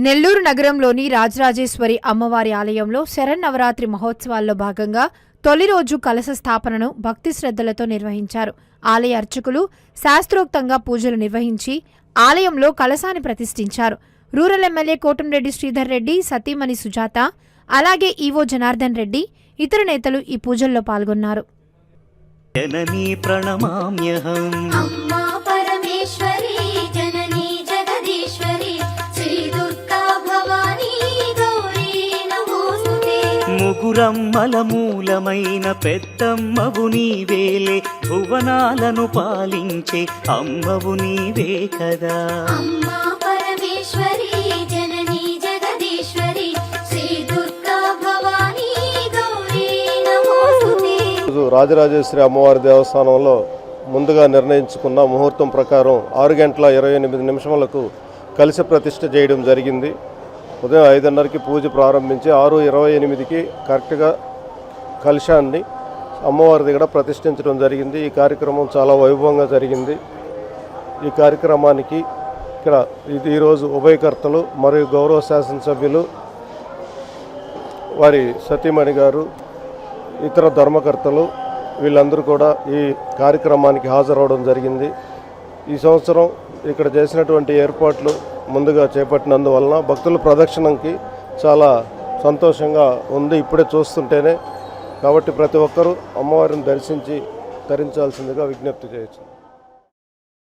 నెల్లూరు నగరంలోని రాజరాజేశ్వరి అమ్మవారి ఆలయంలో శరన్నవరాత్రి మహోత్సవాల్లో భాగంగా తొలి రోజు కలశ స్థాపనను భక్తి శ్రద్ధలతో నిర్వహించారు. ఆలయ అర్చకులు శాస్త్రోక్తంగా పూజలు నిర్వహించి ఆలయంలో కలశాన్ని ప్రతిష్ఠించారు. రూరల్ ఎమ్మెల్యే కోటంరెడ్డి శ్రీధర్ రెడ్డి, సతీమణి సుజాత, అలాగే ఈవో జనార్దన్ రెడ్డి, ఇతర నేతలు ఈ పూజల్లో పాల్గొన్నారు. ముగురమ్మల మూలమైన పెద్దమ్మవు నీవేలే, భువనాలను పాలించే అమ్మవు నీవే కదా. అమ్మా పరమేశ్వరి జననీ జగదీశ్వరి శ్రీ దుర్గా భవానీ గౌరీ నమోస్తుతే. రాజరాజేశ్వరి అమ్మవారి దేవస్థానంలో ముందుగా నిర్ణయించుకున్న ముహూర్తం ప్రకారం 6 గంటల 28 నిమిషములకు కలశ ప్రతిష్ఠ చేయడం జరిగింది. ఉదయం 5:30కి పూజ ప్రారంభించి 6:28కి కరెక్ట్గా కలశాన్ని అమ్మవారి దగ్గర ప్రతిష్ఠించడం జరిగింది. ఈ కార్యక్రమం చాలా వైభవంగా జరిగింది. ఈ కార్యక్రమానికి ఇక్కడ ఈరోజు ఉభయకర్తలు మరియు గౌరవ శాసనసభ్యులు, వారి సతీమణి గారు, ఇతర ధర్మకర్తలు వీళ్ళందరూ కూడా ఈ కార్యక్రమానికి హాజరవడం జరిగింది. ఈ సంవత్సరం ఇక్కడ చేసినటువంటి ఏర్పాట్లు ముందుగా చేపట్టినందువలన భక్తుల ప్రదక్షిణంకి చాలా సంతోషంగా ఉంది ఇప్పుడే చూస్తుంటేనే. కాబట్టి ప్రతి ఒక్కరూ అమ్మవారిని దర్శించి తరించాల్సిందిగా విజ్ఞప్తి చేయొచ్చు.